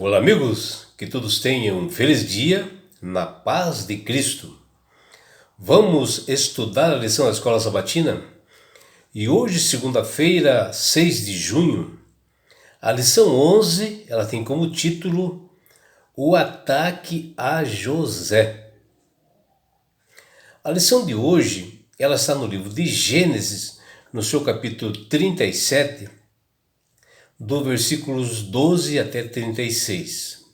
Olá, amigos, que todos tenham um feliz dia na paz de Cristo. Vamos estudar a lição da Escola Sabatina e hoje, segunda-feira, 6 de junho, a lição 11, ela tem como título O Ataque a José. A lição de hoje, ela está no livro de Gênesis, no seu capítulo 37, do versículos 12 até 36.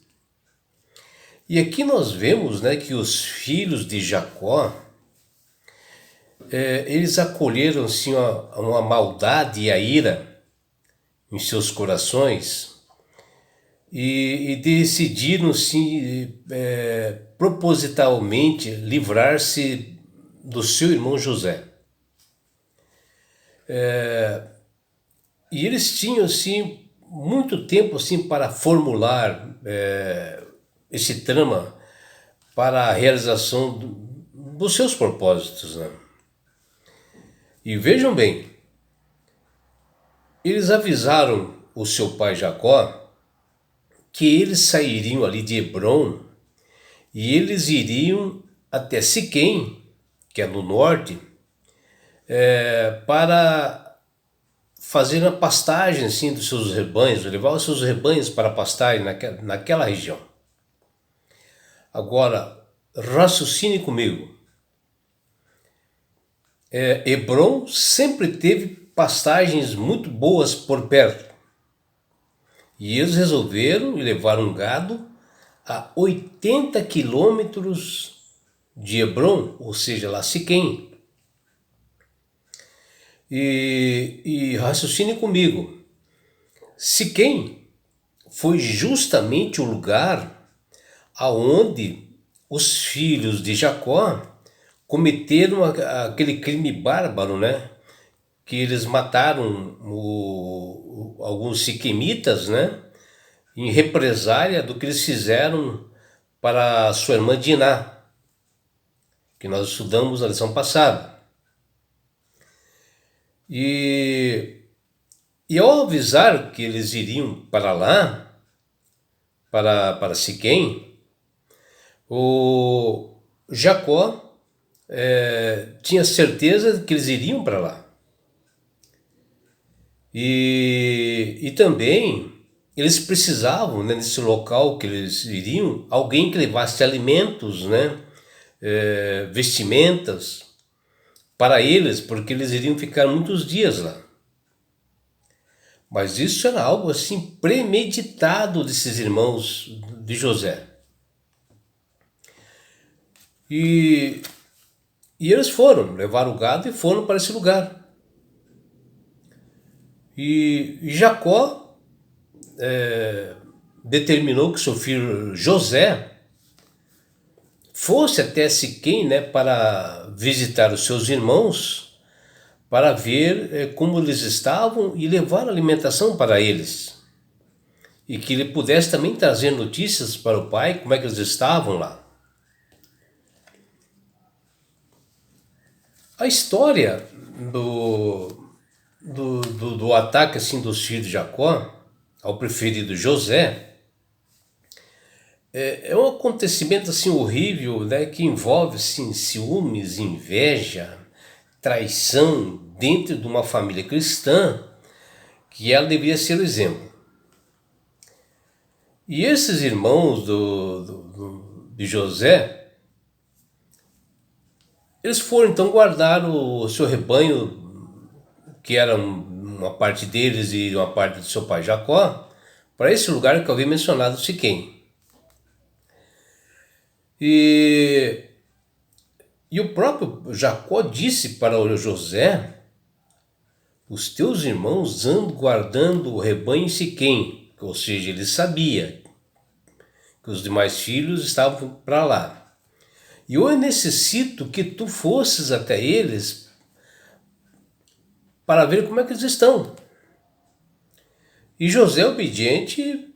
E aqui nós vemos, que os filhos de Jacó, eles acolheram assim, uma maldade e a ira em seus corações e decidiram sim, propositalmente livrar-se do seu irmão José. E eles tinham assim, muito tempo assim, para formular esse trama para a realização dos seus propósitos, né? E vejam bem, eles avisaram o seu pai Jacó que eles sairiam ali de Hebrom e eles iriam até Siquém, que é no norte, para fazer a pastagem assim, dos seus rebanhos, levar os seus rebanhos para pastarem naquela região. Agora, raciocine comigo. Hebrom sempre teve pastagens muito boas por perto. E eles resolveram levar um gado a 80 quilômetros de Hebrom, ou seja, lá Siquém. E raciocine comigo. Siquém foi justamente o lugar aonde os filhos de Jacó cometeram aquele crime bárbaro, né? Que eles mataram alguns siquemitas, né? Em represália do que eles fizeram para sua irmã Diná, que nós estudamos na lição passada. E ao avisar que eles iriam para lá, para Siquém, o Jacó tinha certeza que eles iriam para lá. E também eles precisavam, né, nesse local que eles iriam, alguém que levasse alimentos, né, vestimentas para eles, porque eles iriam ficar muitos dias lá. Mas isso era algo assim premeditado desses irmãos de José. E eles foram, levaram o gado e foram para esse lugar. E Jacó determinou que seu filho José fosse até Siquém, né, para visitar os seus irmãos, para ver como eles estavam e levar alimentação para eles. E que ele pudesse também trazer notícias para o pai, como é que eles estavam lá. A história do ataque assim, dos filhos de Jacó ao preferido José é um acontecimento assim horrível, né, que envolve assim, ciúmes, inveja, traição dentro de uma família cristã que ela deveria ser o exemplo. E esses irmãos de José, eles foram então guardar o seu rebanho, que era uma parte deles e uma parte do seu pai Jacó, para esse lugar que eu havia mencionado, Siquém. E o próprio Jacó disse para o José: os teus irmãos andam guardando o rebanho em Siquém, ou seja, ele sabia que os demais filhos estavam para lá. E eu necessito que tu fosses até eles para ver como é que eles estão. E José, obediente,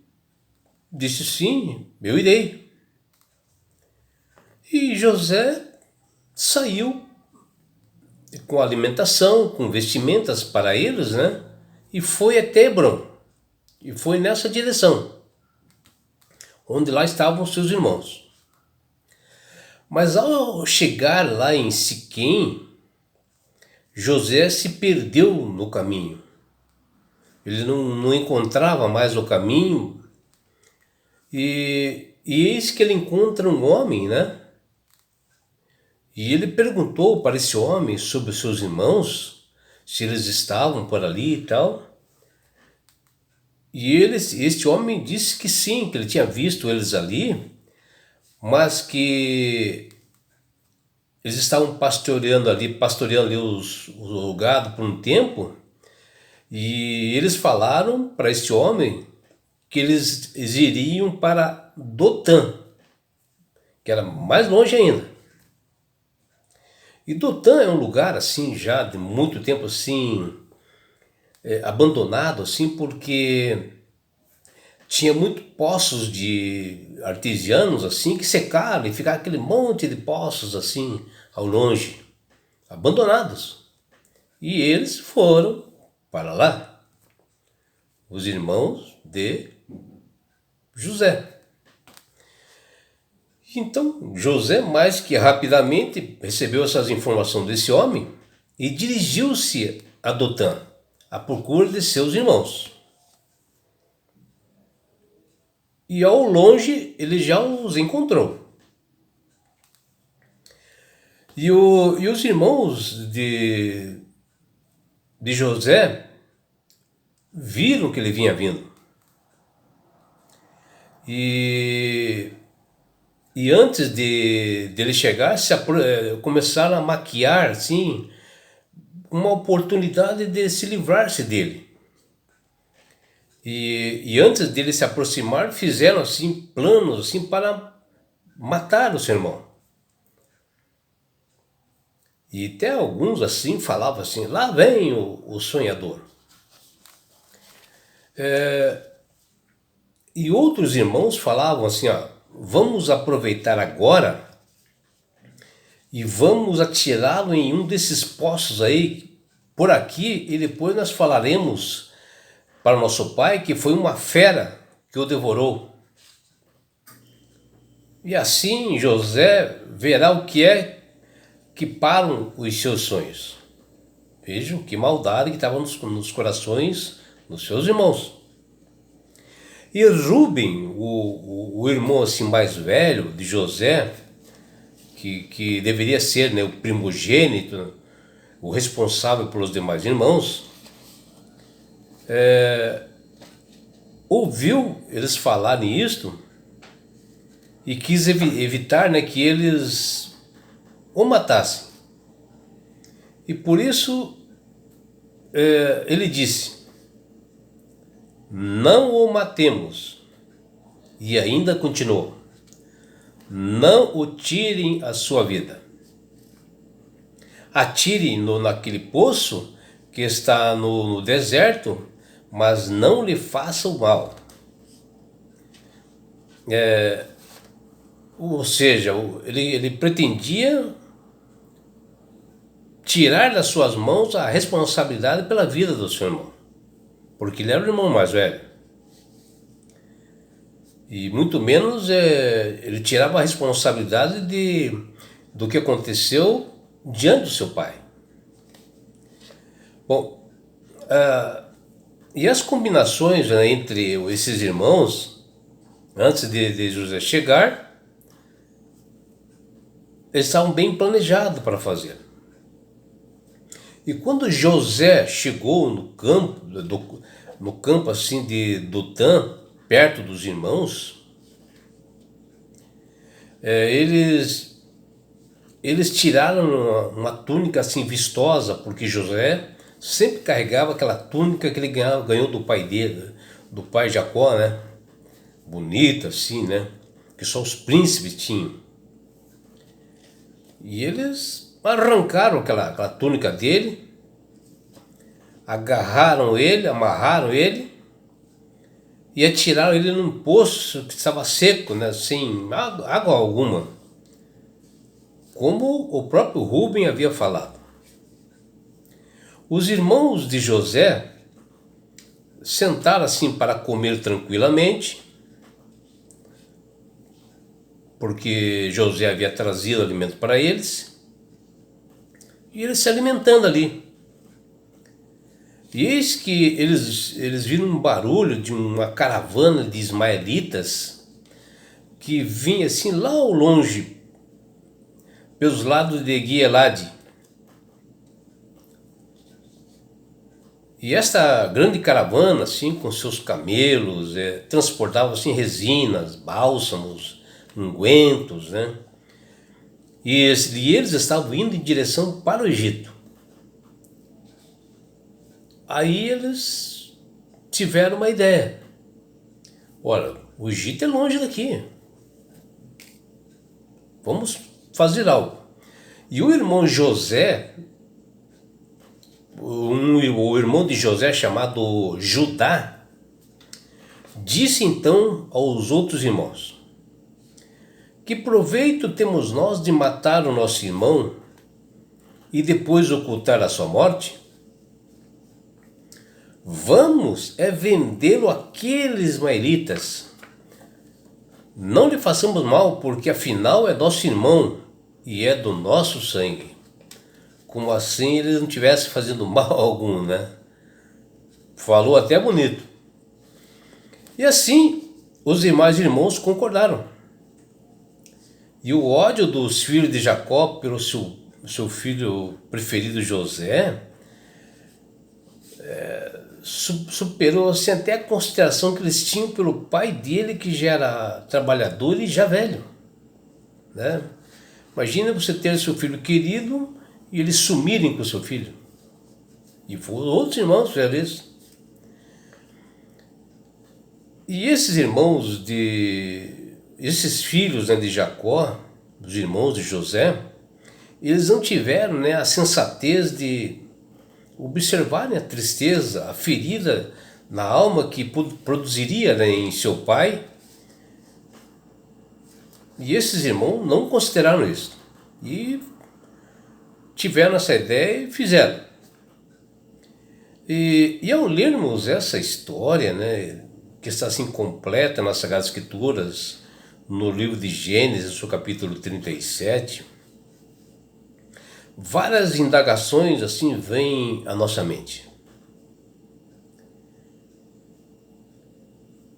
disse: sim, eu irei. E José saiu com alimentação, com vestimentas para eles, né? E foi até Hebrom. E foi nessa direção. onde lá estavam seus irmãos. Mas ao chegar lá em Siquém, José se perdeu no caminho. Ele não encontrava mais o caminho. E eis que ele encontra um homem, né? E ele perguntou para esse homem sobre os seus irmãos, se eles estavam por ali e tal. E este homem disse que sim, que ele tinha visto eles ali, mas que eles estavam pastoreando ali o gado por um tempo, e eles falaram para este homem que eles iriam para Dotã, que era mais longe ainda. E Dotã é um lugar assim já de muito tempo assim abandonado assim, porque tinha muito poços de artesianos assim que secaram e ficava aquele monte de poços assim ao longe, abandonados. E eles foram para lá, os irmãos de José. Então José, mais que rapidamente, recebeu essas informações desse homem e dirigiu-se a Dotã, à procura de seus irmãos. E ao longe ele já os encontrou. E os irmãos de José viram que ele vinha vindo. E antes dele chegar, começaram a maquiar assim, uma oportunidade de se livrar-se dele. E antes dele se aproximar, fizeram assim planos assim para matar o seu irmão. E até alguns assim falavam assim: lá vem o sonhador. E outros irmãos falavam assim: ó, vamos aproveitar agora e vamos atirá-lo em um desses poços aí por aqui, e depois nós falaremos para o nosso pai que foi uma fera que o devorou. E assim José verá o que é que param os seus sonhos. Vejam que maldade que estava nos corações dos seus irmãos. E Rúben, o irmão assim mais velho de José, que deveria ser, né, o primogênito, o responsável pelos demais irmãos, ouviu eles falarem isto e quis evitar, né, que eles o matassem. E por isso ele disse: não o matemos. E ainda continuou: não o tirem a sua vida. Atirem-no naquele poço que está no deserto, mas não lhe façam mal. Ou seja, ele pretendia tirar das suas mãos a responsabilidade pela vida do seu irmão, porque ele era o irmão mais velho. E muito menos ele tirava a responsabilidade do que aconteceu diante do seu pai. Bom, e as combinações, né, entre esses irmãos, antes de José chegar, eles estavam bem planejados para fazer. E quando José chegou no campo assim de Dotã, perto dos irmãos, eles tiraram uma túnica assim vistosa, porque José sempre carregava aquela túnica que ele ganhou do pai dele, do pai Jacó, né? Bonita assim, né? Que só os príncipes tinham. E eles arrancaram aquela túnica dele, agarraram ele, amarraram ele e atiraram ele num poço que estava seco, né, sem água alguma, como o próprio Rúben havia falado. Os irmãos de José sentaram assim para comer tranquilamente, porque José havia trazido alimento para eles, e eles se alimentando ali. E eis que eles viram um barulho de uma caravana de ismaelitas que vinha assim lá ao longe, pelos lados de Guielade. E esta grande caravana, assim, com seus camelos, transportava assim resinas, bálsamos, ungüentos, né? E eles estavam indo em direção para o Egito. Aí eles tiveram uma ideia. Olha, o Egito é longe daqui. Vamos fazer algo. E o irmão José, o irmão de José chamado Judá, disse então aos outros irmãos: que proveito temos nós de matar o nosso irmão e depois ocultar a sua morte? Vamos vendê-lo àqueles ismaelitas. Não lhe façamos mal, porque afinal é nosso irmão e é do nosso sangue. Como assim ele não estivesse fazendo mal algum, né? Falou até bonito. E assim os demais irmãos concordaram. E o ódio dos filhos de Jacó pelo seu filho preferido José superou assim, até a consideração que eles tinham pelo pai dele, que já era trabalhador e já velho, né? Imagina você ter seu filho querido e eles sumirem com o seu filho. E foram outros irmãos fizeram isso. E esses irmãos esses filhos, né, de Jacó, os irmãos de José, eles não tiveram, né, a sensatez de observarem a tristeza, a ferida na alma que produziria, né, em seu pai. E esses irmãos não consideraram isso. E tiveram essa ideia e fizeram. E ao lermos essa história, né, que está assim completa nas Sagradas Escrituras, no livro de Gênesis, no capítulo 37, várias indagações assim vêm à nossa mente.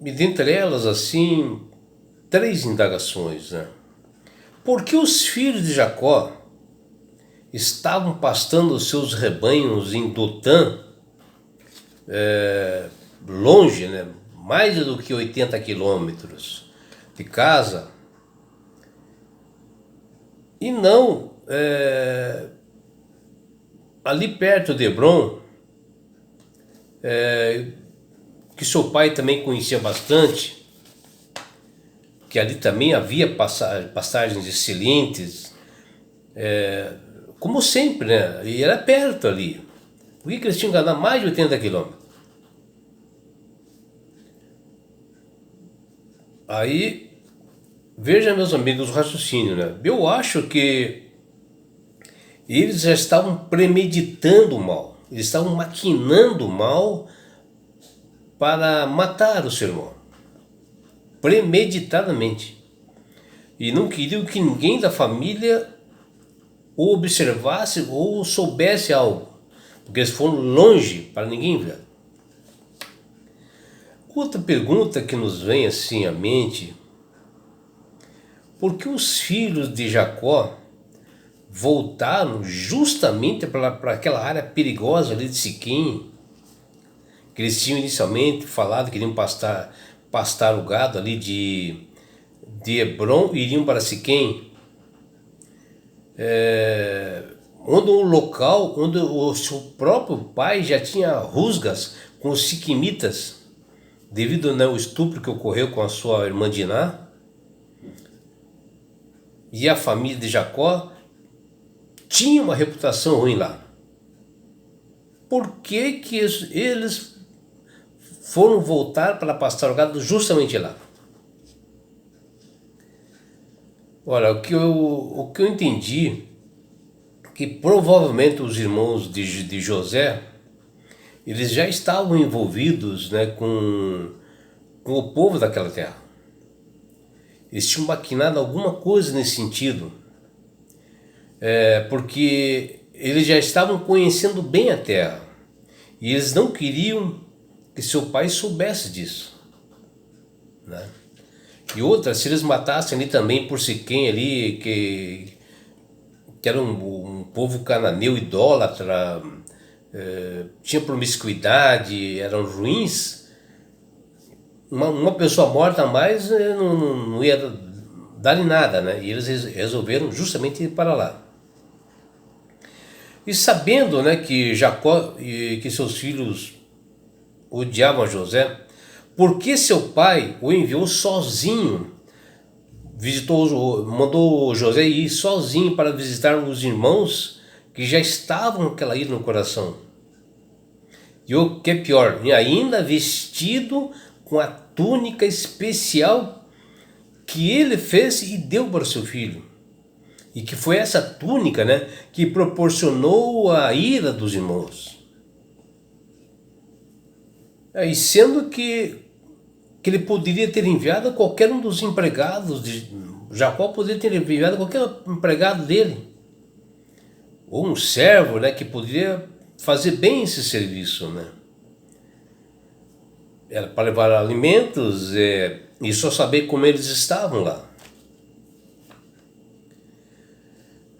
E dentre elas, assim, 3 indagações, né? Por que os filhos de Jacó estavam pastando os seus rebanhos em Dotã, longe, né? Mais do que 80 quilômetros de casa, e não ali perto de Hebron, que seu pai também conhecia bastante, que ali também havia pastagens excelentes, como sempre, né? E era perto ali. Por que eles tinham que andar mais de 80 quilômetros? Aí, veja, meus amigos, o raciocínio, né? Eu acho que eles já estavam premeditando o mal, eles estavam maquinando o mal para matar o seu irmão, premeditadamente. E não queriam que ninguém da família o observasse ou soubesse algo, porque eles foram longe para ninguém ver. Outra pergunta que nos vem assim à mente: por que os filhos de Jacó voltaram justamente para aquela área perigosa ali de Siquém, que eles tinham inicialmente falado que iriam pastar o gado ali de Hebron e iriam para Siquém, onde um local onde o seu próprio pai já tinha rusgas com os siquimitas, devido, né, ao estupro que ocorreu com a sua irmã Diná. E a família de Jacó tinha uma reputação ruim lá. Por que que eles foram voltar para pastar o gado justamente lá? Olha, o que eu entendi, que provavelmente os irmãos de José, eles já estavam envolvidos, né, com o povo daquela terra. eles tinham maquinado alguma coisa nesse sentido, porque eles já estavam conhecendo bem a terra e eles não queriam que seu pai soubesse disso, né? E outra, se eles matassem ali também por Siquém ali, que era um povo cananeu idólatra, tinha promiscuidade, eram ruins, uma pessoa morta a mais não ia dar em nada, né? E eles resolveram justamente ir para lá. E sabendo, né, que Jacó e que seus filhos odiavam José, por que seu pai o enviou sozinho? Mandou José ir sozinho para visitar os irmãos que já estavam com aquela ira no coração. E o que é pior, ainda vestido com a túnica especial que ele fez e deu para seu filho. E que foi essa túnica, né, que proporcionou a ira dos irmãos. E sendo que ele poderia ter enviado qualquer um dos empregados, Jacó poderia ter enviado qualquer empregado dele, ou um servo, né, que poderia fazer bem esse serviço, né? Era para levar alimentos e só saber como eles estavam lá.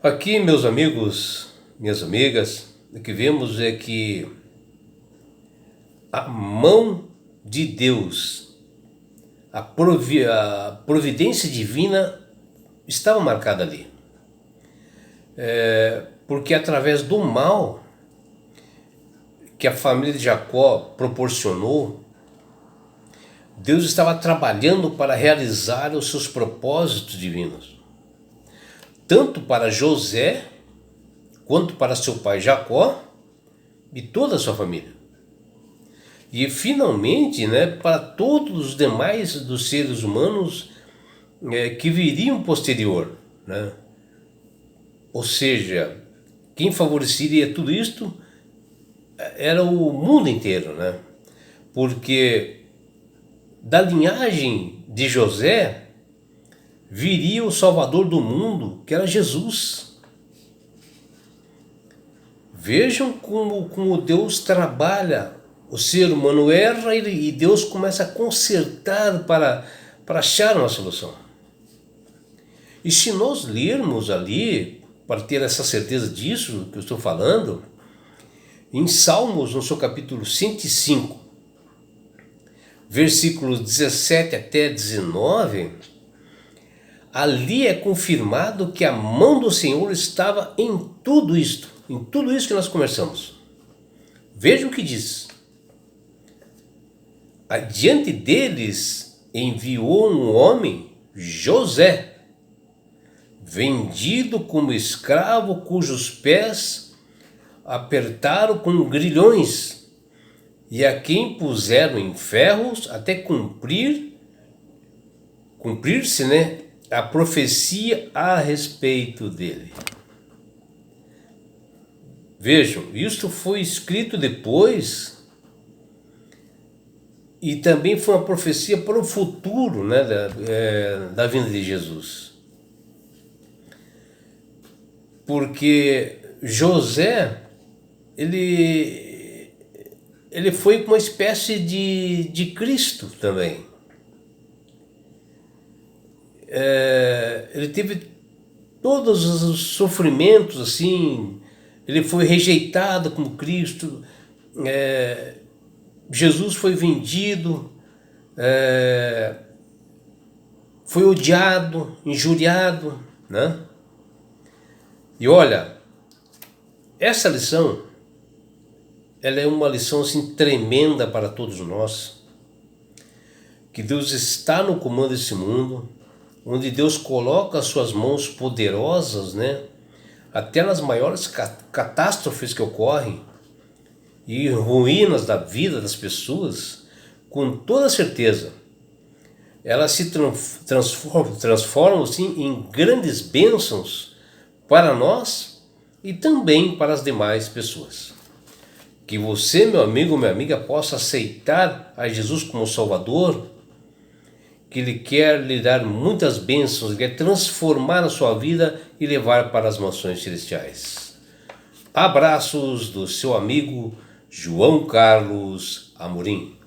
Aqui, meus amigos, minhas amigas, o que vemos é que a mão de Deus, a providência divina estava marcada ali. Porque através do mal que a família de Jacó proporcionou, Deus estava trabalhando para realizar os seus propósitos divinos. Tanto para José, quanto para seu pai Jacó e toda a sua família. E finalmente, né, para todos os demais dos seres humanos que viriam posterior, né? Ou seja, quem favoreceria tudo isto era o mundo inteiro, né? Porque da linhagem de José viria o Salvador do mundo, que era Jesus. Vejam como Deus trabalha. O ser humano erra e Deus começa a consertar para achar uma solução. E se nós lermos ali, para ter essa certeza disso que eu estou falando, em Salmos, no seu capítulo 105, versículos 17 até 19, ali é confirmado que a mão do Senhor estava em tudo isto que nós conversamos. Veja o que diz. Adiante deles enviou um homem, José, vendido como escravo, cujos pés apertaram com grilhões, e a quem puseram em ferros até cumprir-se, né, a profecia a respeito dele. Vejam, isto foi escrito depois e também foi uma profecia para o futuro, né, da vinda de Jesus. Porque José, ele foi uma espécie de Cristo também. Ele teve todos os sofrimentos, assim, ele foi rejeitado como Cristo, Jesus foi vendido, foi odiado, injuriado, né? E olha, essa lição, ela é uma lição assim tremenda para todos nós, que Deus está no comando desse mundo, onde Deus coloca as suas mãos poderosas, né, até nas maiores catástrofes que ocorrem e ruínas da vida das pessoas, com toda certeza, elas se transformam assim, em grandes bênçãos para nós e também para as demais pessoas. Que você, meu amigo, minha amiga, possa aceitar a Jesus como Salvador, que Ele quer lhe dar muitas bênçãos, Ele quer transformar a sua vida e levar para as mansões celestiais. Abraços do seu amigo João Carlos Amorim.